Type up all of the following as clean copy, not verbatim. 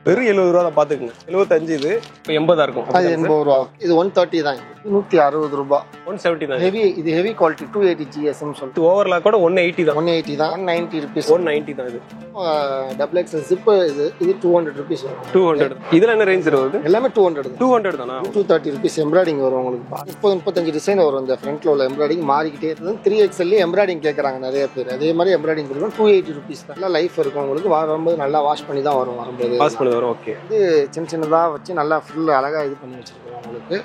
வெறும் 70 ரூபா தான் பாத்துக்கங்க. 75 இது. இப்போ 80 இருக்கும். அது 80 ரூபா. இது 130 தான். 160 ரூபா. 170 தான். ஹெவி இது ஹெவி குவாலிட்டி 280 GSM சொல்லிட்டு. ஓவர்லாக் கூட 180 தான். 180 தான். 190 rupees. 190 தான் இது. டபுள் எக்ஸ்எல் ஜிப் இது 200 rupees வரும். 200. இதுல என்ன ரேஞ்ச் வருது? எல்லாமே 200 தான். 200 தானா? 230 rupees எம்ப்ராய்டிங் வரும் உங்களுக்கு. 35 டிசைன் வரும். இந்த ஃப்ரண்ட்ல உள்ள எம்ப்ராய்டிங் மாறிக்கிட்டே இருக்குது. 3XL எம்ப்ராய்டிங் கேட்கறாங்க நிறைய பேர். அதே மாதிரி எம்ப்ராய்டிங் கொடுக்கும். 280 rupees தான். நல்லா லைஃப் இருக்கும் உங்களுக்கு. வரும்போது நல்லா வாஷ் பண்ணி தான் வரும். வரும்போது வாஷ் பண்ணி வரும். ஓகே. இது சின்னதா வச்சு நல்லா ஃபுல் அழகா இது பண்ணி வச்சிருக்கோம் உங்களுக்கு.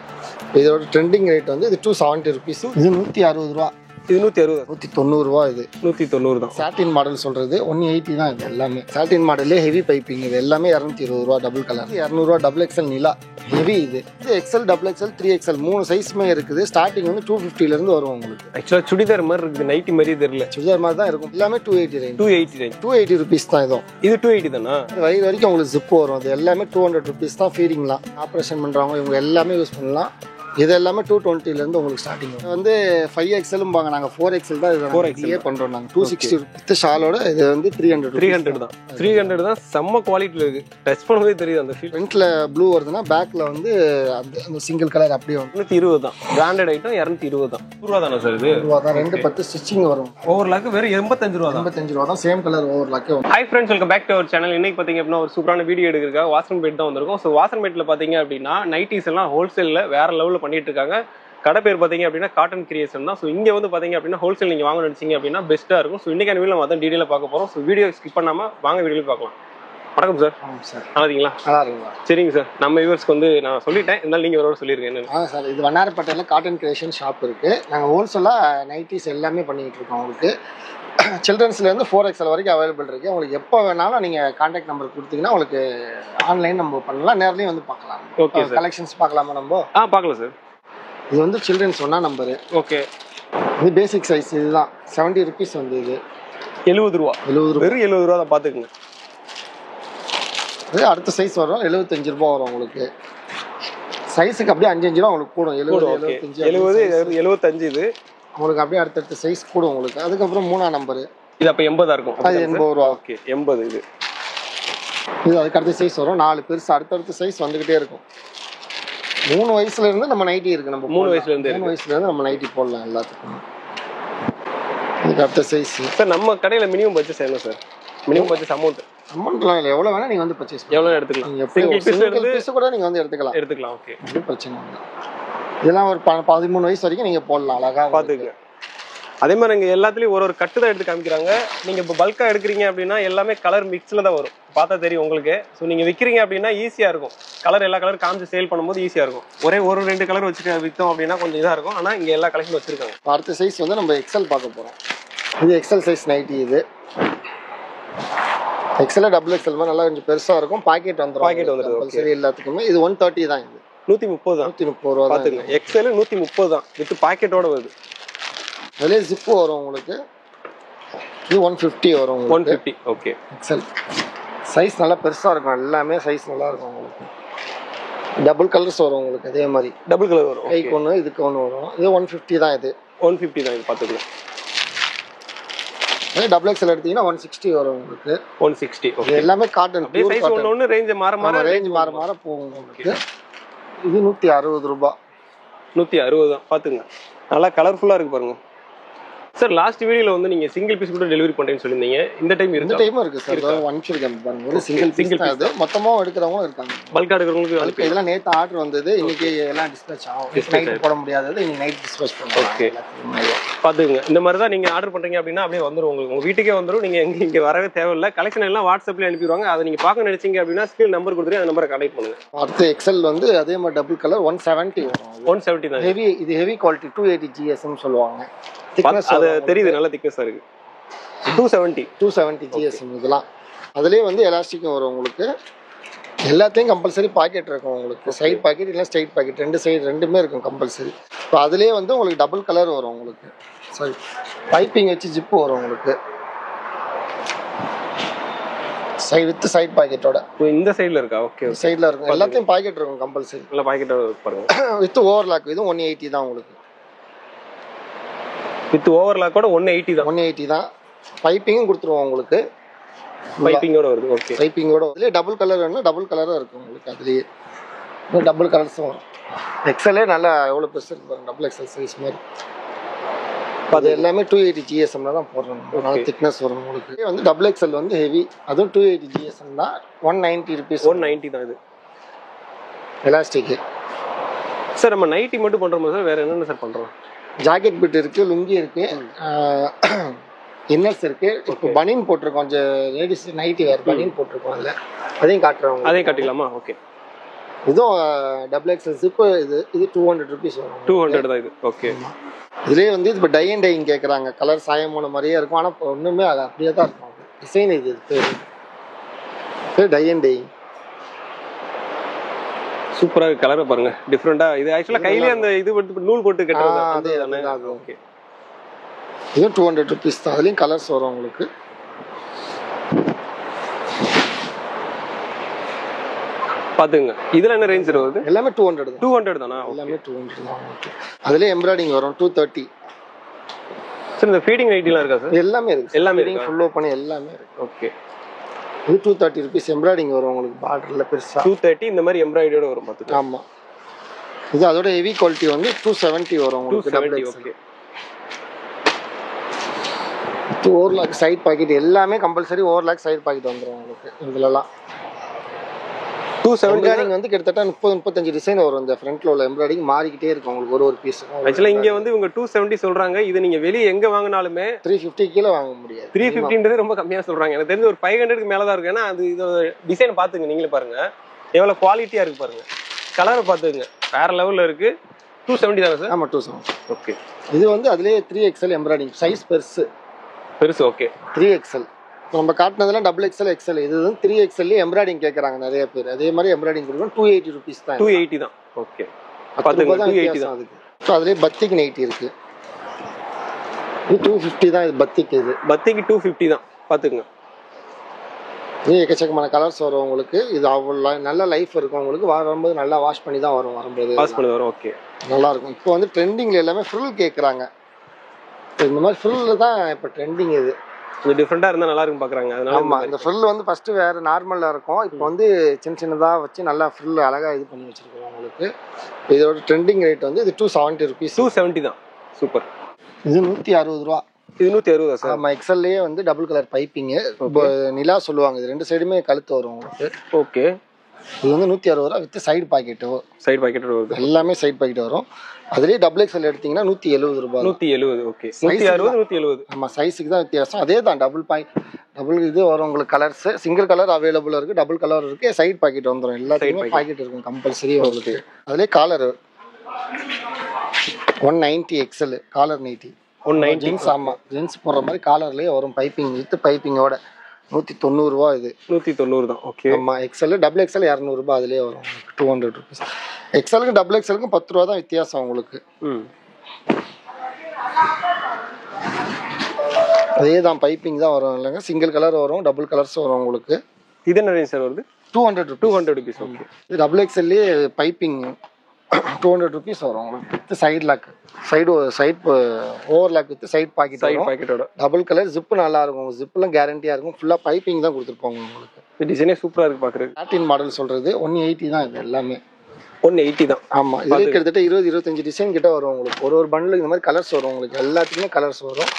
இதோட ட்ரெண்டிங் ரேட் வந்து இது 270 rupees. இது 160 ரூபா. இது 160. 190 ரூபா. இது 190 தான். சாட்டின் மாடல் சொல்றது 180 தான். இது எல்லாமே சாட்டின் மாடல்லே ஹெவி பைப்பிங். இது எல்லாமே 220 ரூபா. டபுள் கலர் 200 ரூபா. டபுள் எக்ஸ்எல் நிலா ஹெவி. இது எக்ஸ்எல் டபுள் எக்ஸ்எல் 3XL 3 சைஸ்மே இருக்குது. ஸ்டார்டிங் வந்து 250 இருந்து வரும் உங்களுக்கு. ஆக்சுவலா சுடிதார் மாதிரி இருக்குது. நைட்டி மாதிரி தெரியல. சுடிதார் மாதிரி தான் இருக்கும். எல்லாமே 280 ரேஞ்ச். 280 rupees தான். இது 280 தானா? வயிறு வரைக்கும் உங்களுக்கு ஜிப் வரும். அது எல்லாமே 200 rupees தான். ஃபீடிங்லாம் ஆப்ரேஷன் பண்றவங்க இவங்க எல்லாமே யூஸ் பண்ணலாம். இது எல்லாமே 220 இருந்து உங்களுக்கு ஸ்டார்டிங் வந்து 5XL பாங்க. நாங்க 4XL தான். இது 4XL பண்றோம் நாங்க. 260 வித் ஷாலோட. இது வந்து 300 தான். 300 தான். செம்ம குவாலிட்டில இருக்கு. டச் பண்ணவே தெரியுது அந்த ஃபீல். ஃப்ரண்ட்ல ப்ளூ வருதுன்னா பேக்ல வந்து அந்த சிங்கிள் கலர் அப்படியே வந்து 120 தான். பிராண்டட் ஐட்டம் 220 தான். ரூபா தானா சார் இது? ரூபா தான். 210 ஸ்டிச்சிங் வரும். ஓவர்லாக் வெறும் 85 ரூபா தான். 85 ரூபா தான். Same colour overlock. Hi friends, welcome back to our channel. இன்னைக்கு பாத்தீங்க அப்படின்னா ஒரு சூப்பரான வீடியோ எடுக்கிறதுக்காக வாசன்பேட் தான் வந்திருக்கும். ஸோ வாசன்பேட்ல பாத்தீங்க அப்படின்னா நைட்டிஸ் எல்லாம் ஹோல்சேல்ல வேற லெவலில் பண்ணிட்டு இருக்காங்க. கடை பேர் பார்த்தீங்க அப்படின்னா காட்டன் கிரியேஷன் தான். ஸோ இங்கே வந்து பார்த்தீங்க அப்படின்னா ஹோல்சேல் நீங்கள் வாங்க நினைச்சிங்க அப்படின்னா பெஸ்ட்டாக இருக்கும். ஸோ இன்னைக்கான வீடியோ நம்ம அதான் டீட்டெயிலாக பார்க்க போகிறோம். ஸோ வீடியோ ஸ்கிப் பண்ணாமல் வாங்க வீடியோ பார்க்கலாம். வணக்கம் சார். சார் நல்லா இருக்கீங்களா? நல்லா இருக்குங்களா? சரிங்க சார். நம்ம வியூவர்ஸ்க்கு வந்து நான் சொல்லிட்டேன், இருந்தாலும் நீங்கள் ஒரு சொல்லியிருக்கேன் என்ன சார். இது வண்ணாரப்பேட்டையில் காட்டன் கிரியேஷன் ஷாப் இருக்குது. நாங்கள் ஹோல்சேலாக நைட்டிஸ் எல்லாமே பண்ணிக்கிட்டு இருக்கோம். உங்களுக்கு சில்ட்ரன்ஸ்லேருந்து 4XL வரைக்கும் அவைலபிள் இருக்குது. உங்களுக்கு எப்போ வேணாலும் நீங்கள் கான்டாக்ட் நம்பர் கொடுத்தீங்கன்னா உங்களுக்கு ஆன்லைன் நம்ம பண்ணலாம். நேர்லேயும் வந்து பார்க்கலாம். ஓகே. கலெக்ஷன்ஸ் பார்க்கலாமா நம்ம? பார்க்கலாம் சார். இது வந்து சில்ட்ரன்ஸ் ஒன்றா நம்பரு. ஓகே. இது பேசிக் சைஸ். இதுதான் 70 rupees வந்து. இது 70 ரூபா. 70 ரூபா. வெறும் 70 ரூபா தான். பார்த்துக்குங்க. இது அடுத்த சைஸ் வரும். 75 ரூபா வரும் உங்களுக்கு. சைஸுக்கு அப்படியே 5 ரூபா உங்களுக்கு கூடும். 70 75 இது உங்களுக்கு அப்படியே அடுத்தடுத்த சைஸ் கூடும் உங்களுக்கு. அதுக்கப்புறம் 3ஆம் நம்பரு. இது அப்போ 80 இருக்கும். அது 80 ரூபா. ஓகே. 80 இது. இது அதுக்கு அடுத்த சைஸ் வரும். 4 பெருசு அடுத்தடுத்த சைஸ் வந்துகிட்டே இருக்கும். 3 வயசுல இருந்து நம்ம நைட்டி இருக்கு. நம்ம 3 வயசுல இருந்து நம்ம நைட்டி போடலாம் எல்லாத்துக்கும். இதுக்கு அடுத்த சைஸ் சார். நம்ம கடையில மினிமம் பட்ஜெட் என்ன சார்? மினிமம் பட்ஜெட் அமௌண்ட்லாம் இல்லை. எவ்வளோ வேணா நீங்க வந்து பர்ச்சேஸ் எவ்வளோ எடுத்துக்கலாம். சிங்கிள் பீஸ் கூட நீங்க வந்து எடுத்துக்கலாம். ஓகே. பிரச்சனை இல்லை. இதெல்லாம் ஒரு 13 வயசு வரைக்கும் நீங்க போடலாம். அழகா பார்த்துக்க. அதே மாதிரி இங்கே எல்லாத்துலேயும் ஒரு கட்டு தான் எடுத்து காமிக்கிறாங்க. நீங்கள் இப்போ பல்காக எடுக்கிறீங்க அப்படின்னா எல்லாமே கலர் மிக்ஸில் தான் வரும். பார்த்தா தெரியும் உங்களுக்கு. ஸோ நீங்கள் விற்கிறீங்க அப்படின்னா ஈஸியாக இருக்கும். கலர் எல்லா கலர் காமிச்சு சேல் பண்ணும்போது ஈஸியாக இருக்கும். ஒரே 1-2 கலர் வச்சுட்டு விற்றோம் அப்படின்னா கொஞ்சம் இதாக இருக்கும். ஆனால் இங்கே எல்லா கலெக்ஷன் வச்சுருக்காங்க. அடுத்த சைஸ் வந்து நம்ம எக்ஸல் பார்க்க போகிறோம். இது எக்ஸல் சைஸ் நைட்டி. இது எக்ஸல் டபுள் எக்ஸல் மாதிரி நல்லா கொஞ்சம் பெருசாக இருக்கும். பாக்கெட் வந்துடும். சரி எல்லாத்துக்குமே. இது 130 தான். இது 130 தான். 130 ரூபா. பார்த்துங்க. எக்ஸல் 130 தான். வித் பாக்கெட்டோட வருது. அதுலேயே ஜிப்பு வரும் உங்களுக்கு. இது 150 வரும். 150. ஓகே. எக்ஸல் சைஸ் நல்லா பெருசாக இருக்கும். எல்லாமே சைஸ் நல்லா இருக்கும் உங்களுக்கு. டபுள் கலர்ஸ் வரும் உங்களுக்கு. அதே மாதிரி டபுள் கலர் வரும். கைக்கு ஒன்று இதுக்கு ஒன்று வரும். இது 150 தான். இது 150 தான். இது பார்த்துக்கலாம். அதே டபுள் எக்ஸல் எடுத்தீங்கன்னா 160 வரும் உங்களுக்கு. 160. ஓகே. எல்லாமே காட்டன். சைஸ் ஒன்று ரேஞ்ச் ரேஞ்ச் மாற போகும் உங்களுக்கு. இது 160 ரூபா. 160 தான். பார்த்துங்க. நல்லா கலர்ஃபுல்லாக இருக்கு பாருங்க சார். லாஸ்ட் வீடியோல வந்து நீங்க சிங்கிள் பீஸ் கூட டெலிவரி பண்றேன்னு சொல்லிருந்தீங்க. இந்த டைம் இருக்கு சார். அனுப்பிச்சிருக்கேன் பாருங்க. ஒரு சிங்கிள் பீஸ் மொத்தமா எடுக்கிறவங்க இருக்காங்க. பல்கா எடுக்கிறவங்களுக்கு இதெல்லாம் நேத்து ஆர்டர் வந்தது. இன்னைக்கு எல்லாம் டிஸ்பேட்ச் ஆகும். நைட் போட முடியாதது இன்னைக்கு நைட் டிஸ்பேட்ச் பண்ணுவோம். ஓகே. பாத்துங்க. இந்த மாதிரி தான் நீங்க ஆர்டர் பண்றீங்க அப்படின்னா அப்படியே வந்துரும். உங்களுக்கு உங்க வீட்டுக்கே வந்துரும். நீங்க இங்க வரவே தேவையில்லை. கலெக்ஷன் எல்லாம் வாட்ஸ்அப்ல அனுப்பிடுவாங்க. அதை நீங்க பார்க்க நினைச்சீங்க அப்படின்னா ஸ்கிரீன் நம்பர் கொடுத்துட்டு அந்த நம்பரை கான்டாக்ட் பண்ணுங்க. அடுத்து எக்ஸல் வந்து அதே மாதிரி டபுள் கலர் 170 வரும். 170 தான். ஹெவி. இது ஹெவி குவாலிட்டி 280 GSM சொல்லுவாங்க. அது தெரியுது. நல்ல திக்னஸா இருக்கு. 270 GSM. இதெல்லாம் அதுலேயே வந்து எலாஸ்டிக்கும் வரும் உங்களுக்கு. எல்லாத்தையும் கம்பல்சரி பாக்கெட் இருக்கும் உங்களுக்கு. சைட் பாக்கெட் இல்லை ஸ்ட்ரைட் பாக்கெட் ரெண்டுமே இருக்கும் கம்பல்சரி. இப்போ அதுலேயே வந்து உங்களுக்கு டபுள் கலர் வரும் உங்களுக்கு. சரி பைப்பிங் வச்சு ஜிப்பு வரும் உங்களுக்கு. சைட் பாக்கெட்டோட இந்த சைடுல இருக்கா? ஓகே. சைடில் இருக்கும். எல்லாத்தையும் பாக்கெட் இருக்கும் கம்பல்சரி. இல்லை பாக்கெட் பாருங்க. With overlock. இதுவும் 180 தான் உங்களுக்கு. வித் ஓவர்லாக்கோட 180 தான். 180 தான். பைப்பிங்கும் கொடுத்துருவோம் உங்களுக்கு. பைப்பிங்கோட வருது. ஓகே. பைப்பிங்கோட இதுலேயே டபுள் கலர் வேணும்னா டபுள் கலராக இருக்கும் உங்களுக்கு. அதுலேயே டபுள் கலர்ஸும் வரும். எக்ஸலே நல்லா எவ்வளோ பெருசு இருக்கு பாருங்க, டபுள் எக்ஸல் சைஸ் மாதிரி. அது எல்லாமே 280 GSMல தான் போடுறோம். நல்ல திக்னஸ் வரும் உங்களுக்கு. வந்து டபுள் எக்ஸல் வந்து ஹெவி, அதுவும் 280 GSM தான். 190 rupees. 190 தான் இது. எலாஸ்டிக். சார் நம்ம நைட்டி மட்டும் பண்றோமா சார், வேற என்னென்ன சார் பண்றோம்? ஜாக்கெட் பிட் இருக்கு, லுங்கி இருக்கு, இன்னர்ஸ் இருக்கு. இப்போ பனியன் போட்டிருக்கோம், கொஞ்சம் லேடிஸ் நைட்டி வேறு பனியன் போட்டிருக்கோம். அதில் அதையும் காட்டுறோம். அதையும் காட்டிக்கலாமா? ஓகே. இதுவும் டபுள் எக்ஸல் ஜிப்பு. இது 200 rupees வரும். 200 தான் இது. ஓகே. இதுலேயே வந்து இப்போ டை அண்ட் டைங் கேட்குறாங்க. கலர் சாயம் போன மாதிரியே இருக்கும், ஆனால் ஒன்றுமே அது அப்படியே தான் இருக்கும். டிசைன் இது பேர் டை அண்ட் டைங். சூப்பரா இருக்கு. கலரை பாருங்க, டிஃபரெண்டா. இது ஆக்சுவலா கையிலே அந்த இது வந்து நூல் போட்டு கட்டுறது அது. ஓகே. இதுவும் 200 rupees தான். அதுலேயும் கலர்ஸ் வரும் உங்களுக்கு. பாத்துங்க. இதுல என்ன ரேஞ்ச் வருது? எல்லாமே 200 தான். 200 தானா? எல்லாமே 200 தான். அதுலயே எம்ப்ராய்டிங் வரும் 230. சார் இந்த ஃபீடிங் நைட்டிலாம் இருக்கா சார்? எல்லாமே இருக்கு. எல்லாமே இருக்கு. ஃபுல் ஓபன் எல்லாமே இருக்கு. ஓகே. இது 230 rupees எம்ப்ராய்டிங் வரும் உங்களுக்கு. பார்டர்ல பெருசா 230 இந்த மாதிரி எம்ப்ராய்டரியோட வரும் பாத்துங்க. ஆமா. இது அதோட ஹெவி குவாலிட்டி வந்து 270 வரும் உங்களுக்கு. 270. ஓகே. இது ஓவர்லாக் சைடு பாக்கெட் எல்லாமே கம்பல்சரி ஓவர்லாக் சைடு பாக்கெட் வந்துரும் உங்களுக்கு. இதுலலாம் 270 வந்து கிட்டத்தட்ட 30-35 டிசைன் வரும். இந்த ஃப்ரண்ட்ல உள்ள எம்ப்ராய்டிங் மாறிக்கிட்டே இருக்கும் உங்களுக்கு ஒரு பீஸ். ஆக்சுவலா இங்க வந்து இவங்க 270 சொல்றாங்க. இது நீங்க வெளிய எங்க வாங்குனாலுமே 350 கீழ வாங்க முடியாது. 350ன்றது ரொம்ப கம்மியா சொல்றாங்க. எனக்கு தெரிஞ்ச ஒரு 500க்கு மேல தான் இருக்கு. ஏன்னா அது இதோட டிசைன் பாத்துங்க, நீங்களே பாருங்க எவ்வளவு குவாலிட்டியா இருக்கு பாருங்க. கலரை பாத்துங்க, வேற லெவல்ல இருக்கு. 270 தானே சார்? ஆமா 270. ஓகே. இது வந்து அதுலயே 3XL எம்ப்ராய்டிங் சைஸ் பெருசு. ஓகே. 3XL நம்ம காட்டினதெல்லாம் டபுள் எக்ஸ்எல் எக்ஸ்எல். இது வந்து 3XL எம்ப்ராய்டிங் கேட்குறாங்க நிறைய பேர். அதே மாதிரி எம்ப்ராய்டிங் கொடுக்கணும். 280 rupees தான். 280 தான். ஓகே. 280 தான். அதுக்கு ஸோ அதுலேயே பத்திக் நைட்டி இருக்கு. இது 250 தான். இது பத்திக். இது பத்திக்கு 250 தான். பாத்துங்க. இது எக்கச்சக்கமான கலர்ஸ் வரும் உங்களுக்கு. இது அவ்வளோ நல்ல லைஃப் இருக்கும் உங்களுக்கு. வரும்போது நல்லா வாஷ் பண்ணி தான் வரும். வரும்போது வாஷ் பண்ணி வரும். ஓகே. நல்லா இருக்கும். இப்போ வந்து ட்ரெண்டிங்ல எல்லாமே ஃப்ரில் கேட்குறாங்க. இந்த மாதிரி ஃப்ரில் தான் இப்போ ட்ரெண்டிங். இது இது டிஃபரெண்டா இருந்தா நல்லா இருக்கும் பாக்குறாங்க. அதனால ஆமா. இந்த ஃப்ரில் வந்து ஃபர்ஸ்ட் வேற நார்மலா இருக்கும். இப்போ வந்து சின்னதா வச்சு நல்லா ஃப்ரில் அழகா இது பண்ணி வச்சிருக்கோம் உங்களுக்கு. இதோட ட்ரெண்டிங் ரேட் வந்து இது 270 rupees. 270 தான். சூப்பர். இது 160 ரூபா. இது 160 சார்? ஆமா. எக்ஸல்லையே வந்து டபுள் கலர் பைப்பிங் நிலா சொல்லுவாங்க. இது ரெண்டு சைடுமே கழுத்து வரும் உங்களுக்கு. ஓகே. இது வந்து 160 ரூபா with side pocket. Side packet வருது. எல்லாமே சைடு பாக்கெட் வரும். அதுலயே டபுள் எக்ஸ்எல் எடுத்தீங்கன்னா 170 ரூபாய். 170. ஓகே. 160 170. ஆமா. சைஸுக்கு தான் வித்தியாசம். அதே தான் டபுள் இது வரும் உங்களுக்கு. கலர்ஸ் சிங்கிள் கலர் அவைலபிள் இருக்கு, டபுள் கலர் இருக்கு, சைடு பாக்கெட் வந்துடும். எல்லாத்துக்குமே பாக்கெட் இருக்கும் கம்பல்சரி உங்களுக்கு. அதுலயே collar 190 XL collar nighty. 190 gents. ஆமா. ஜென்ஸ் போடுற மாதிரி காலர்லயே வரும். பைப்பிங் வித் பைப்பிங்கோட 190 ரூபா. இது 190 தான். ஓகே. ஆமா. எக்ஸ்எல் டபுள் எக்ஸ்எல் 200 ரூபாய். அதுலயே வரும் 200 rupees. எக்ஸ்எலுக்கு டபுள் எக்ஸ்எலுக்கும் 10 ரூபா தான் வித்தியாசம் உங்களுக்கு. அதே தான் பைப்பிங் தான் வரும். இல்லைங்க சிங்கிள் கலர் வரும், டபுள் கலர்ஸ் வரும் உங்களுக்கு. இது என்ன ரேஞ்ச் சார் வருது? 200 rupees. ஓகே. இது டபுள் எக்ஸ்எல்லே பைப்பிங் 200 rupees வரும் உங்களுக்கு. Side lock side overlock with side pocket. Side பாக்கெட்டோட டபுள் கலர். ஜிப்பு நல்லா இருக்கும். ஜிப்லாம் கேரண்டியா இருக்கும். ஃபுல்லா பைப்பிங் தான் கொடுத்துருப்பாங்க உங்களுக்கு. இந்த டிசைனே சூப்பரா இருக்கு பாக்குறது. 13 மாடல் சொல்றது 180 தான். இது எல்லாமே 180 தான். ஆமா. இதுல கிட்டத்தட்ட 20-25 டிசைன் கிட்ட வரும் உங்களுக்கு. ஒரு பண்டலுக்கு இந்த மாதிரி கலர்ஸ் வரும் உங்களுக்கு. எல்லாத்துக்குமே கலர்ஸ் வரும்.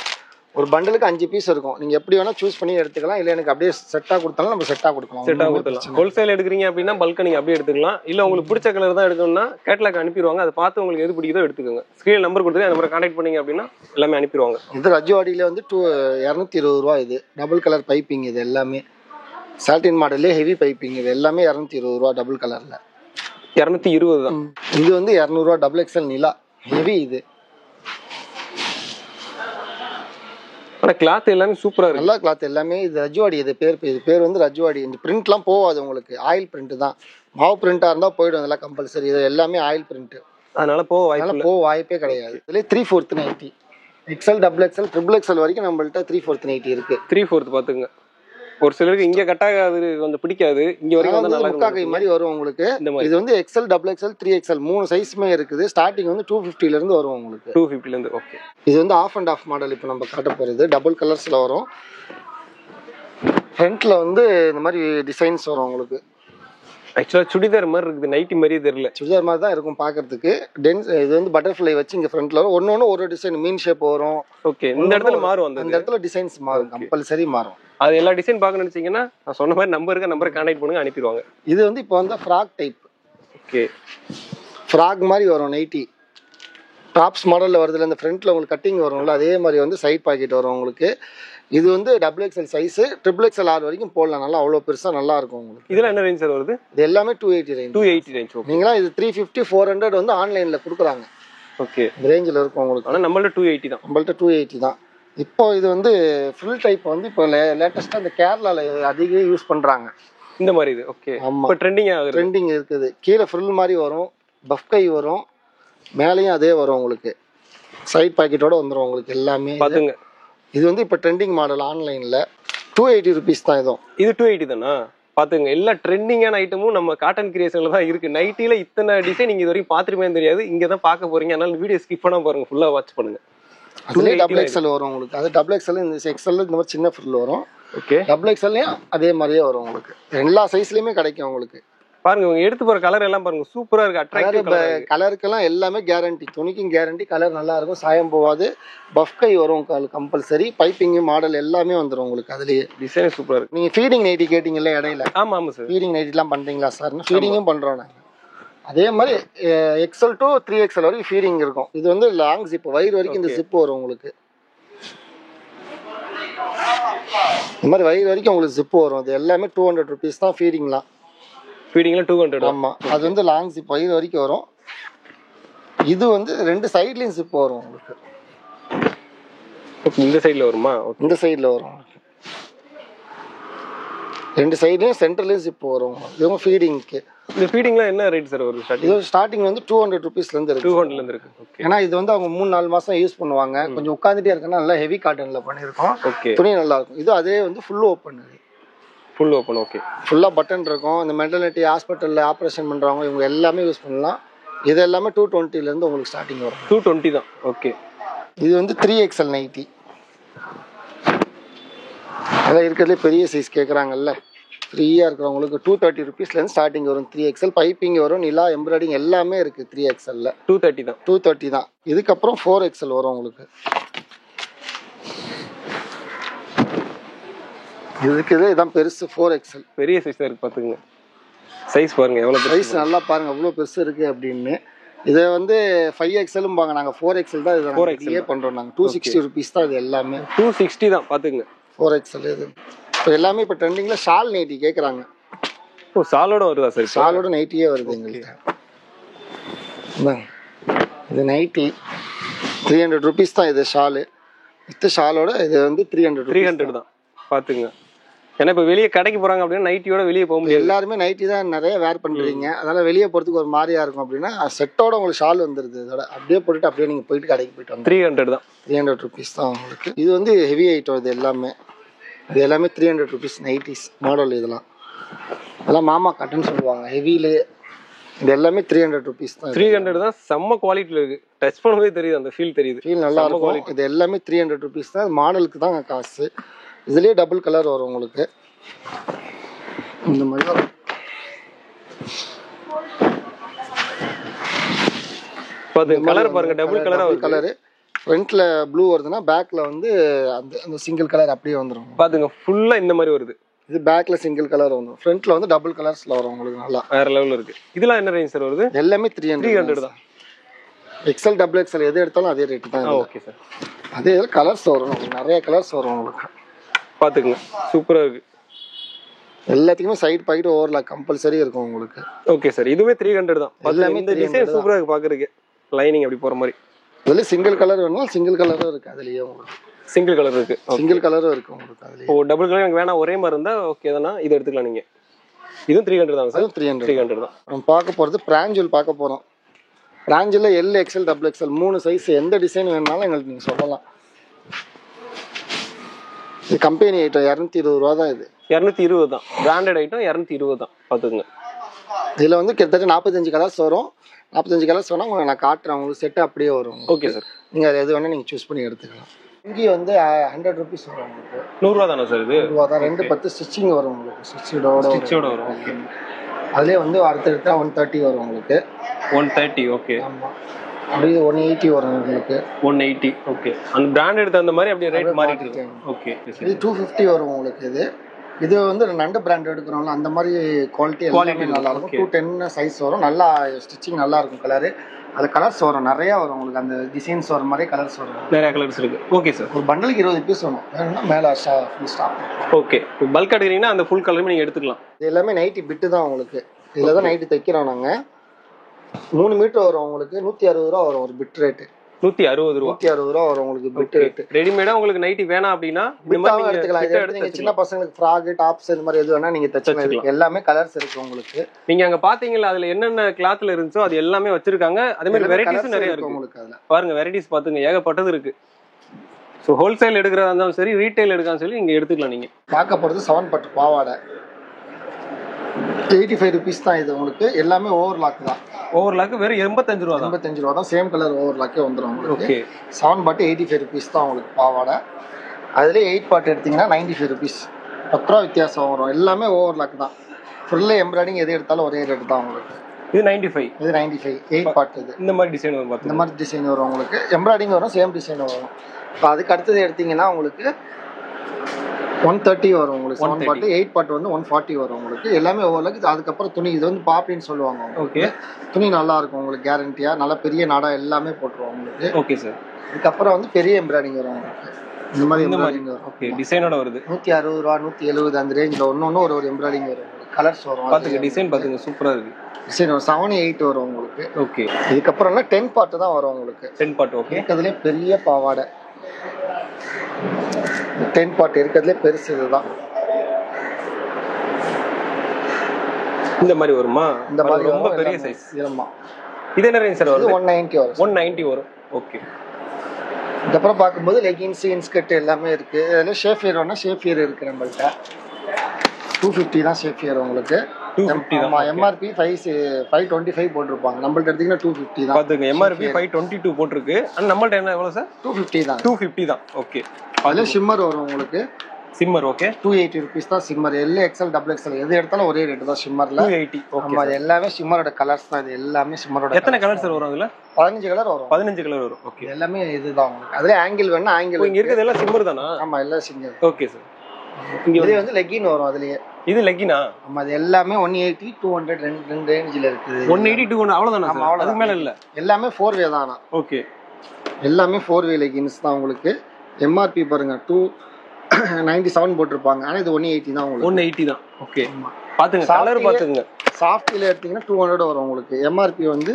ஒரு பண்டலுக்கு 5 பீஸ் இருக்கும். நீங்க எப்படி வேணா சூஸ் பண்ணி எடுத்துக்கலாம். இல்ல எனக்கு அப்படியே செட்டா கொடுத்தாலும் நம்ம செட்டா கொடுக்கலாம். ஹோல்சேல் எடுக்கிறீங்க அப்படின்னா பல்கா நீங்க அப்படியே எடுத்துக்கலாம். இல்ல உங்களுக்கு பிடிச்ச கலர் தான் எடுக்கணும்னா கேட்டலாக் அனுப்பிடுவாங்க. அதை பார்த்து உங்களுக்கு எது பிடிக்குதோ எடுத்துக்கோங்க. ஸ்கிரீன் நம்பர் கொடுத்து அந்த நம்பரை கான்டாக்ட் பண்ணீங்க அப்படின்னா எல்லாமே அனுப்பிடுவாங்க. இது ரஜ்வாடியில வந்து 220 ரூபா. இது டபுள் கலர் பைப்பிங். இது எல்லாமே 13 மாடல்லே ஹெவி பைப்பிங். இது எல்லாமே 220 ரூபா டபுள் கலர்ல. 220 தான். இது வந்து 200 ரூபா டபுள் எக்ஸ்எல் நிலா ஹெவி. இது ஆனா கிளாத் எல்லாமே சூப்பரா இருக்கு. நல்ல கிளாத் எல்லாமே. இது ரஜ்வாடி. இது பேர் வந்து ரஜ்வாடி. இந்த பிரிண்ட்லாம் போகாது உங்களுக்கு. ஆயில் பிரிண்ட் தான். மாவு பிரிண்டா இருந்தா போயிடும். இதெல்லாம் கம்பல்சரி. இது எல்லாமே ஆயில் பிரிண்ட். அதனால போக வாய்ப்பே கிடையாது. இதுல 3/4 nighty XL double XL triple XL வரைக்கும் நம்மள்ட்ட 3/4 நைட்டி இருக்கு. 3/4 பாத்துங்க. ஒரு சிலருக்கு இங்க கட்டாக அது கொஞ்சம் பிடிக்காது. இங்க வரைக்கும் வந்து நல்லா முக்கா கை மாதிரி வரும் உங்களுக்கு. இது வந்து எக்ஸ்எல் டபுள் எக்ஸ்எல் 3XL 3 சைஸ்மே இருக்குது. ஸ்டார்டிங் வந்து 250 இருந்து வரும் உங்களுக்கு. 250 இருந்து. ஓகே. இது வந்து ஆஃப் அண்ட் ஆஃப் மாடல். இப்போ நம்ம காட்ட போறது டபுள் கலர்ஸ்ல வரும். ஃப்ரண்ட்ல வந்து இந்த மாதிரி டிசைன்ஸ் வரும் உங்களுக்கு. ஆக்சுவலா சுடிதார் மாதிரி இருக்குது, நைட்டி மாதிரியே தெரியல. சுடிதார் மாதிரி தான் இருக்கும் பார்க்கறதுக்கு. இது வந்து பட்டர்ஃப்ளை வச்சு இங்கே ஃப்ரண்ட்ல வரும். ஒன்று ஒரு டிசைன் மீன் ஷேப் வரும். ஓகே, இந்த இடத்துல மாறும், அந்த இடத்துல டிசைன்ஸ் மாறும், கம்பல்சரி மாறும். அது எல்லா டிசைன் பார்க்கணும்னு நினைச்சீங்கன்னா நான் சொன்ன மாதிரி நம்பரை கான்டாக்ட் பண்ணுங்க, அனுப்பிடுவாங்க. இது வந்து இப்போ வந்து ஃப்ராக் டைப். ஓகே, ஃப்ராக் மாதிரி வரும், நைட்டி டாப்ஸ் மாடலில் வருதுல. இந்த ஃப்ரண்ட்ல உங்களுக்கு கட்டிங் வரும்ல, அதே மாதிரி வந்து சைட் பாக்கெட் வரும் உங்களுக்கு. இது வந்து XXL சைஸு, XXXR வரைக்கும் போடலாம். நல்லா அவ்வளோ பெருசாக நல்லா இருக்கும் உங்களுக்கு. இதெல்லாம் என்ன ரேஞ்ச் சார் வருது? இது எல்லாமே 280 ரேஞ்ச். 280 ரேஞ்ச். நீங்களா இது 350 400 வந்து ஆன்லைனில் கொடுக்குறாங்க. ஓகே, இந்த ரேஞ்சில் இருக்கும் உங்களுக்கு. ஆனால் நம்மள்ட்ட 280 தான். நம்மள்ட்ட 280 தான். இப்போ இது வந்து ஃபுல் டைப் வந்து இப்போ லேட்டஸ்ட்டாக இந்த கேரளாவில் அதிகம் யூஸ் பண்ணுறாங்க இந்த மாதிரி. இது ஓகே, ஆமாம், இப்போ ட்ரெண்டிங் இருக்குது. கீழே ஃப்ரில் மாதிரி வரும், பஃப் கை வரும், மேலேயும் அதே வரும் உங்களுக்கு. சைட் பாக்கெட்டோட வந்துடும் உங்களுக்கு எல்லாமே. பார்த்துங்க, இது வந்து இப்போ ட்ரெண்டிங் மாடல் ஆன்லைனில் 280 ருபீஸ் தான். இது 280 தானா? பார்த்துங்க, எல்லா ட்ரெண்டிங்கான ஐட்டமும் நம்ம காட்டன் கிரியேஷனில் தான் இருக்குது. நைட்டியில் இத்தனை டிசைன் நீங்கள் இது வரைக்கும் பார்த்துருப்பேன்னு தெரியாது, இங்கே தான் பார்க்க போகிறீங்க. அதனால வீடியோ ஸ்கிப் பண்ணால் பாருங்க, ஃபுல்லாக வாட்ச் பண்ணுங்கள். அதுலேயே XXL வரும் உங்களுக்கு. அது XXL, இந்த XL இந்த மாதிரி சின்ன ஃப்ரில் வரும். ஓகே, XXLலையும் அதே மாதிரியே வரும் உங்களுக்கு. எல்லா சைஸ்லையுமே கிடைக்கும் உங்களுக்கு. பாருங்க, இவங்க எடுத்து போற கலர் எல்லாம் பாருங்க, சூப்பரா இருக்கு. அட்ராக்டிவ் கலருக்கெல்லாம் எல்லாமே கேரண்டி, துணிக்கும் கேரண்டி, கலர் நல்லா இருக்கும், சாயம் போகாது. பஃப் கை வரும் கம்பல்சரி, பைப்பிங் மாடல் எல்லாமே வந்துடும் உங்களுக்கு. அதுலயே டிசைன் சூப்பரா இருக்கு. நீங்க ஃபீடிங் நைட்டி கேட்டீங்கல்ல இடையில. ஆமா ஆமா சார், ஃபீடிங் நைட்டிலாம் பண்றீங்களா சார்? ஃபீடிங்கும் பண்றோம் நாங்க. அதே மாதிரி XL to 3XL வரைக்கும் ஃபீடிங் இருக்கும். இது வந்து லாங் ஜிப், வயிறு வரைக்கும் இந்த ஜிப் வரும் உங்களுக்கு. இந்த மாதிரி வயிறு வரைக்கும் உங்களுக்கு ஜிப் வரும். இது எல்லாமே 200 ருபீஸ் தான் ஃபீடிங்லாம். ஃபீடிங்ல 200. ஆமா, அது வந்து லாங் ஜிப் வயிறு வரைக்கும் வரும். இது வந்து ரெண்டு சைட்லயும் ஜிப் வரும் உங்களுக்கு. இந்த சைடுல வருமா? இந்த சைடுல வரும், ரெண்டு சைடுலயும் சென்டர்லயும் ஜிப் வரும். இது ஃபீடிங்க்கு. இந்த ஃபீடிங்ல என்ன ரேட் சார் வருது? இது ஸ்டார்டிங் வந்து 200 ருபீஸ்ல இருந்து இருக்கு. 200ல இருந்து இருக்கு. ஓகே, ஏன்னா இது வந்து அவங்க 3-4 மாசம் யூஸ் பண்ணுவாங்க. கொஞ்சம் உட்கார்ந்துட்டே இருக்கனா, நல்லா ஹெவி காட்டன்ல பண்ணிருக்கோம். ஓகே, துணி நல்லா இருக்கும். இது அதே வந்து full open. Full open. Okay, ஃபுல்லா பட்டன் இருக்கும். இந்த மெட்டர்னிட்டி ஹாஸ்பிட்டல்ல ஆப்ரேஷன் பண்றவங்க இவங்க எல்லாமே யூஸ் பண்ணலாம். இது எல்லாமே 220ல இருந்து உங்களுக்கு ஸ்டார்டிங் வரும். 220 தான். ஓகே, இது வந்து 3XL நைட்டி. அதான் இருக்கிறதுலே பெரிய சைஸ் கேட்குறாங்கல்ல, ஃப்ரீயாக இருக்கிறவங்களுக்கு 230 ருபீஸ்லேருந்து ஸ்டார்டிங் வரும். 3XL பைப்பிங் வரும், நிலா எம்ப்ராய்டிங் எல்லாமே இருக்குது 3XLல. 230 தான். 230 தான். இதுக்கப்புறம் 4XL வரும் உங்களுக்கு. இதான் பெருசு 4XL. பெரிய சைஸ் இருக்கு, பார்த்துக்குங்க. சைஸ் பாருங்க எவ்வளோ சைஸ் நல்லா பாருங்க, அவ்வளோ பெருசு இருக்குது அப்படின்னு. இதை வந்து 5XLம் பாங்க, நாங்கள் 4XL தான் இதை 4XL பண்ணுறோம் நாங்கள். 260 ருபீஸ் தான் இது எல்லாமே. 260 தான், பார்த்துக்குங்க. 4XL இது இப்போ எல்லாமே இப்போ ட்ரெண்டிங்கில் ஷால் நைட்டி கேட்குறாங்க. ஓ, ஷாலோட வருதா சார்? ஷாலோட நைட்டியே வருது எங்களுக்கு. இது நைட்டி 300 ருபீஸ் தான். இது ஷாலு வித் ஷாலோட இது வந்து 300 தான், பார்த்துங்க. ஏன்னா இப்போ வெளியே கடைக்கு போகிறாங்க அப்படின்னா நைட்டியோட வெளியே போக முடியாது. எல்லாருமே நைட்டி தான் நிறைய வேர் பண்ணுறீங்க, அதனால் வெளியே போகிறதுக்கு ஒரு மாதிரியா இருக்கும். அப்படின்னா செட்டோட உங்களுக்கு ஷால் வந்துடுது. இதோட அப்படியே போட்டுட்டு அப்படியே நீங்கள் போயிட்டு கடைக்கு போயிட்டு வந்து 300 தான். 300 ருபீஸ் தான் உங்களுக்கு. இது வந்து ஹெவி ஐட்டம். இது எல்லாமே 300 ருபீஸ் நைட்டிஸ் மாடல். இதெல்லாம் மாமா கட்டுன்னு சொல்லுவாங்க ஹெவிலே. இது எல்லாமே 300 ருபீஸ் தான். 300 தான். செம்ம குவாலிட்டியில் இருக்குது, டச் பண்ணவே தெரியுது, அந்த ஃபீல் தெரியுது. ஃபீல் நல்லா இருக்கும். இது எல்லாமே 300 ருபீஸ் தான். மாடலுக்கு தான் காசு. இதுலேயே டபுள் கலர் வரும் உங்களுக்கு. இந்த மாதிரி வரும். கலர் பாருங்க, டபுள் கலரு. ஃப்ரண்ட்ல ப்ளூ வருதுன்னா பேக்ல வந்து அந்த சிங்கிள் கலர் அப்படியே வந்துடும். பாத்துங்க, ஃபுல்லா இந்த மாதிரி வருது. இது பேக்ல சிங்கிள் கலர் வந்துடும், ஃப்ரண்ட்ல வந்து டபுள் கலர்ஸ்ல வரும் உங்களுக்கு. நல்லா வேற லெவல்ல இருக்கு. இதெல்லாம் என்ன ரேஞ்ச் சார் வருது? எல்லாமே 300 தான். XL XXL எது எடுத்தாலும் அதே ரேட் தான். Okay sir. அதே கலர்ஸ் வரும், நிறைய கலர்ஸ் வரும் உங்களுக்கு. பாத்துக்கங்க, சூப்பரா இருக்கு. எல்லாத்துக்குமே சைடு பாக்கெட் ஓவர்லாக் கம்பல்சரி இருக்கும் உங்களுக்கு. ஓகே சார், இதுவே 300 தான். எல்லாமே இந்த டிசைன் சூப்பரா இருக்கு பாக்குறதுக்கு, லைனிங் அப்படி போற மாதிரி. இதுல சிங்கிள் கலர் வேணும், சிங்கிள் கலரும் இருக்கு அதுலயே உங்களுக்கு. சிங்கிள் கலர் இருக்கு, சிங்கிள் கலரும் இருக்கு உங்களுக்கு அதுலயே. ஓ, டபுள் கலர் எனக்கு வேணாம், ஒரே மாதிரி இருந்தா ஓகே தானா, இது எடுத்துக்கலாம் நீங்க. இதுவும் 300 தான் சார். 300 தான். நம்ம பார்க்க போறது பிராஞ்சல் பார்க்க போறோம். பிராஞ்சல்ல L XL XXL 3 சைஸ் எந்த டிசைன் வேணும்னாலும் எங்களுக்கு நீங்க சொல்லலாம். இது கம்பெனி ஐட்டம் 220 ரூபா தான். இது 220 தான், பிராண்டட் ஐட்டம் 220 தான். பாத்துங்க, இதுல வந்து கிட்டத்தட்ட 45 கலர்ஸ் வரும். 45 கலர்ஸ் வேணா உங்களுக்கு நான் காட்டுறேன், உங்களுக்கு செட் அப்படியே வரும். Okay sir. நீங்க எது வேணா நீங்க சூஸ் பண்ணி எடுத்துக்கலாம். இங்கே வந்து 100 ருபீஸ் வரும் உங்களுக்கு. 100 ரூபா தானே சார் இது? 100 ரூபா தான். 2 10 ஸ்டிச்சிங் வரும் உங்களுக்கு. ஸ்டிச்சோட வரும். ஓகே. அதுலேயே வந்து அடுத்தடுத்தா 130 வரும் உங்களுக்கு. 130. ஓகே. ஆமாம். அப்படியே 180 வரும் உங்களுக்கு. 180. ஓகே. அந்த பிராண்ட் எடுத்த அந்த மாதிரி அப்படியே ரேட் மாறிட்டு இருக்கு. ஓகே. இது 250 வரும் உங்களுக்கு. இது வந்து நண்டு பிராண்ட் எடுக்கிறோம்ல அந்த மாதிரி குவாலிட்டி எல்லாமே நல்லா இருக்கும். 210 சைஸ் வரும். நல்லா ஸ்டிச்சிங் நல்லா இருக்கும். கலரு அது கலர்ஸ் வரும் நிறையா வரும் உங்களுக்கு. அந்த டிசைன்ஸ் வர மாதிரி கலர்ஸ் வரும். நிறைய கலர்ஸ் இருக்கு. Okay sir. ஒரு பண்டலுக்கு 20 பீஸ் வரும். வேணும்னா மேலே ஃபுல் ஸ்டாப். ஓகே. பல்க் எடுக்கிறீங்கன்னா அந்த ஃபுல் கலருமே நீங்கள் எடுத்துக்கலாம். இது எல்லாமே நைட்டி பிட்டு தான் உங்களுக்கு. இதில் தான் நைட்டு தைக்கிறோம் நாங்கள். 3 மீட்டர் வரும் உங்களுக்கு. 160 ரூபா வரும் ஒரு பிட் ரேட்டு. 160 ரூபா. 160 ரூபா வரும் உங்களுக்கு பிட் ரேட்டு. ரெடிமேடா உங்களுக்கு நைட்டி வேணாம் அப்படின்னா இந்த மாதிரி எடுத்துக்கலாம். இதை எடுத்து நீங்க சின்ன பசங்களுக்கு ஃப்ராக் டாப்ஸ் இந்த மாதிரி எது வேணா நீங்க தச்சுக்கலாம். எல்லாமே கலர்ஸ் இருக்கு உங்களுக்கு. நீங்க அங்க பாத்தீங்களா அதுல என்னென்ன கிளாத்ல இருந்துச்சோ அது எல்லாமே வச்சிருக்காங்க. அதே மாதிரி வெரைட்டிஸ் நிறைய இருக்கு உங்களுக்கு. அதுல பாருங்க வெரைட்டிஸ் பாத்துங்க ஏகப்பட்டது இருக்கு. ஸோ ஹோல்சேல் எடுக்கிறதா இருந்தாலும் சரி ரீட்டைல் எடுக்கான்னு சொல்லி நீங்க எடுத்துக்கலாம். நீங்க பார்க்க போறது 7 பட்டு பாவாடை 85 ருபீஸ் தான். இது உங்களுக்கு எல்லாமே ஓவர்லாக் தான். ஓவர்லாக் வெறும் 85 ரூபா தான். 85 ரூபா தான். சேம் கலர் ஓவர்லாக்கே வந்துடும் உங்களுக்கு. ஓகே. 7 பாட்டு 85 ருபீஸ் தான் உங்களுக்கு பாவாடை. அதுலேயே 8 பாட்டு எடுத்தீங்கன்னா 95 ருபீஸ். 10 ரூபா வித்தியாசம் வரும். எல்லாமே ஓவர்லாக் தான். ஃபுல்லாக எம்ப்ராய்டிங் எது எடுத்தாலும் ஒரே ரேட் தான் உங்களுக்கு. இது 95. இது 95. 8 பாட்டு இது. இந்த மாதிரி டிசைன் வரும். இந்த மாதிரி டிசைன் வரும் உங்களுக்கு. எம்ப்ராய்டிங் வரும். சேம் டிசைன் வரும். இப்போ அதுக்கு அடுத்தது எடுத்தீங்கன்னா உங்களுக்கு 130 வரும் உங்களுக்கு. 7 பாட்டு 8 பாட்டு வந்து 140 வரும் உங்களுக்கு. எல்லாமே ஓவர்லாக். அதுக்கப்புறம் துணி இது வந்து பாப்பின்னு சொல்லுவாங்க. ஓகே. துணி நல்லா இருக்கும் உங்களுக்கு. கேரண்டியா நல்ல பெரிய நாடா எல்லாமே போட்டுருவோம் உங்களுக்கு. Okay sir. இதுக்கப்புறம் வந்து பெரிய எம்ப்ராய்டிங் வரும் உங்களுக்கு. இந்த மாதிரி எம்ப்ராய்டிங் வரும். ஓகே. டிசைனோட வருது. 160 ரூபா 170 அந்த ரேஞ்சில் ஒன்று ஒரு எம்ப்ராய்டிங் வரும். கலர்ஸ் வரும். பார்த்துங்க டிசைன் பார்த்துங்க சூப்பராக இருக்கு. டிசைன் வரும். 7 8 வரும் உங்களுக்கு. ஓகே. இதுக்கப்புறம்னா 10 பாட்டு தான் வரும் உங்களுக்கு. 10 பாட்டு. ஓகே. இருக்கிறதுலே பெரிய பாவாடை 10 பாட்டு இருக்கிறதுலே பெருசு இதுதான். இந்த மாதிரி வருமா? இந்த மாதிரி ரொம்ப பெரிய சைஸ். ஆமா. இது என்ன ரேஞ்ச் சார் வருது? 190 வரும். 190 வரும். ஓகே. இதுக்கப்புறம் பார்க்கும்போது லெகின்ஸ் இன்ஸ்கர்ட் எல்லாமே இருக்கு. அதில் ஷேஃபியர் வேணா ஷேஃபியர் இருக்கு நம்மள்ட்ட. 250 தான் ஷேஃபியர் உங்களுக்கு. 250 தான். எம்ஆர்பி 525 போட்டிருப்பாங்க. நம்மள்ட்ட எடுத்தீங்கன்னா 250 தான். பாத்துங்க எம்ஆர்பி 522 போட்டிருக்கு. ஆனா நம்மள்ட்ட என்ன எவ்வளவு சார்? 250 தான். 250 தான். ஓகே. அதுல ஷிம்மர் வரும் உங்களுக்கு. Shimmer okay. 280 ருபீஸ் தான் shimmer. L XL double XL எது எடுத்தாலும் ஒரே ரேட் தான் சிம்மர்ல. 280. ஓகே. அது எல்லாமே சிம்மரோட கலர்ஸ் தான். இது எல்லாமே சிம்மரோட. எத்தனை கலர்ஸ் வரும் அதுல? 15 கலர் வரும். 15 கலர் வரும். ஓகே. எல்லாமே இதுதான் உங்களுக்கு. அதுல ஆங்கிள் வேணா ஆங்கிள். இங்க இருக்குது எல்லாம் சிம்மர் தானா? ஆமா எல்லாம் சிம்மர். Okay sir. இங்க வந்து லெகின் வரும் அதுலயே. இது லெகினா? ஆமா அது எல்லாமே 180 200 ரெண்டு ரேஞ்சில இருக்குது. 180 200 அவ்வளவுதானா சார்? அதுக்கு மேல இல்ல. எல்லாமே 4 வே தானா? ஓகே. எல்லாமே 4 வே லெகின்ஸ் தான் உங்களுக்கு. எம்ஆர்பி பாருங்க 297 போட்டிருப்பாங்க. ஆனா இது 180 தான் உங்களுக்கு. 180 தான். ஓகே. பாத்துங்க கலர் பாத்துங்க. சாஃப்ட்ல எடுத்தீங்கன்னா 200 வரும் உங்களுக்கு. எம்ஆர்பி வந்து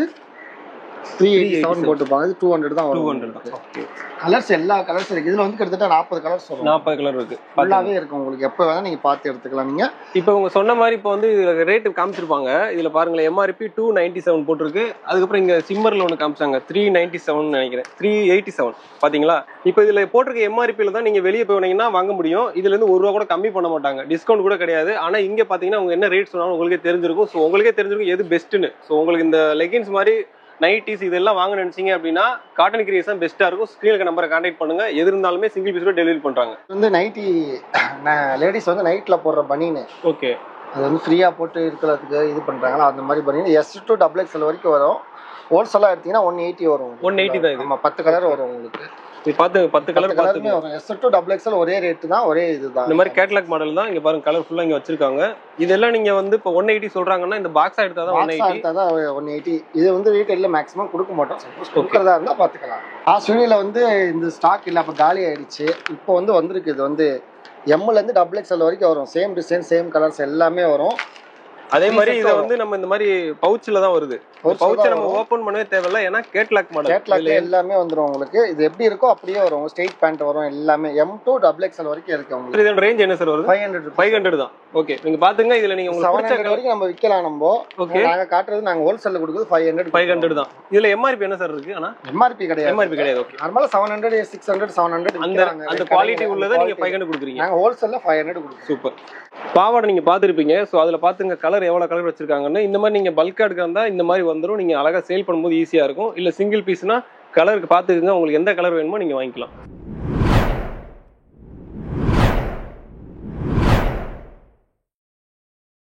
387 போட்டுப்பாங்க. இது 200 தான் வரும். 200 தான். ஓகே. கலர்ஸ் எல்லா கலர்ஸ் இருக்கு. இதுல வந்து கிட்டத்தட்ட 40 கலர்ஸ் வரும். 40 கலர் இருக்கு. ஃபுல்லாவே இருக்கு உங்களுக்கு. எப்ப வேணா நீங்க பார்த்து எடுத்துக்கலாம் நீங்க. இப்போ உங்க சொன்ன மாதிரி இப்போ வந்து ரேட் காமிச்சிருப்பாங்க. இதுல பாருங்களேன் எம்ஆர்பி 297 போட்டுருக்கு. அதுக்கப்புறம் இங்க சிம்மர்ல ஒன்னு காமிச்சாங்க 397 நினைக்கிறேன். 387 பாத்தீங்களா? இப்போ இதுல போட்டிருக்க எம்ஆர்பில தான் நீங்க வெளியே போனீங்கன்னா வாங்க முடியும். இதுல இருந்து 1 ரூபா கூட கம்மி பண்ண மாட்டாங்க. டிஸ்கவுண்ட் கூட கிடையாது. ஆனா இங்க பாத்தீங்கன்னா அவங்க என்ன ரேட் சொன்னாலும் உங்களுக்கே தெரிஞ்சிருக்கும். ஸோ உங்களுக்கே தெரிஞ்சிருக்கும் எது பெஸ்ட்னு. ஸோ உங்களுக்கு இந்த லெகின்ஸ் மாதிரி நைட்டிஸ் இதெல்லாம் வாங்க நினைச்சீங்க அப்படின்னா காட்டன் கிரியேஷன் பெஸ்ட்டாக இருக்கும். ஸ்க்ரீனுக்கு நம்பரை கான்டாக்ட் பண்ணுங்க. எது இருந்தாலுமே சிங்கிள் பீஸ் கூட டெலிவரி பண்ணுறாங்க. வந்து நைட்டி லேடிஸ் வந்து நைட்டில் போடுற பனின்னு. ஓகே. அது வந்து ஃப்ரீயாக போட்டு இருக்கிறதுக்கு இது பண்ணுறாங்களா அந்த மாதிரி பனின்னு S to XXL வரைக்கும் வரும். ஹோல்சேலாக எடுத்தீங்கன்னா 180 வரும். 180 தான். ஆமாம் 10 கலர் வரும் உங்களுக்கு. பார்த்து 10 கலர் கலருமே வரும். S to XXL ஒரே ரேட்டு தான். ஒரே இதுதான். இந்த மாதிரி கேட்லாக் மாடல் தான். இங்க பாருங்க கலர் ஃபுல்லா இங்க வச்சிருக்காங்க. இதெல்லாம் நீங்க வந்து இப்போ 180 சொல்றாங்கன்னா இந்த பாக்ஸா எடுத்தா தான் 180. இது வந்து ரீட்டைல்ல மேக்ஸிமம் கொடுக்க மாட்டோம். சப்போஸ் கொடுக்கறதா இருந்தா பாத்துக்கலாம். சுனில வந்து இந்த ஸ்டாக் இல்ல அப்ப காலி ஆயிடுச்சு. இப்போ வந்து வந்திருக்கு. இது வந்து Mல இருந்து XXL வரைக்கும் வரும். சேம் டிசைன் சேம் கலர்ஸ் எல்லாமே வரும். அதே மாதிரி இத வந்து நம்ம இந்த மாதிரி பவுச்ல தான் வருது. பவுச்சை நம்ம ஓபன் பண்ணவே தேவையில்ல. ஏன்னா கேட்லாக் மாடல். கேட்லாக்ல எல்லாமே வந்துரும் உங்களுக்கு. இது எப்படி இருக்கோ அப்படியே வரும். ஸ்ட்ரைட் பேண்ட் வரும். எல்லாமே M to XXL வரைக்கும் இருக்கு உங்களுக்கு. இதோட ரேஞ்ச் என்ன சார் வருது? 500 தான். ஓகே. நீங்க பாத்துங்க இதுல நீங்க உங்களுக்கு பிடிச்ச கலர் வரைக்கும் நம்ம விக்கலாம் நம்ம. ஓகே. நாங்க காட்டுறது நாங்க ஹோல்சேல்ல கொடுக்குறது 500 தான். இதுல எம்ஆர்பி என்ன சார் இருக்கு? ஆனா எம்ஆர்பி கிடையாது. ஓகே. நார்மலா 700 600 700 அந்த குவாலிட்டி உள்ளத நீங்க 500 கொடுக்குறீங்க. நாங்க ஹோல்சேல்ல 500 கொடுக்குறோம். சூப்பர். பாவாடை நீங்க பாத்துருப்பீங்க. சோ அதுல பாத்துங்க கலர் எவ்வளவு கலர் வச்சிருக்காங்கன்னு. இந்த மாதிரி நீங்க பல்கா எடுக்கிறதா இந்த மாதிரி வந்துரும். நீங்க அழகா சேல் பண்ணும்போது ஈஸியா இருக்கும். இல்ல சிங்கிள் பீஸ்னா கலருக்கு பாத்துக்குங்க. உங்களுக்கு எந்த கலர் வேணுமோ நீங்க வாங்கிக்கலாம்.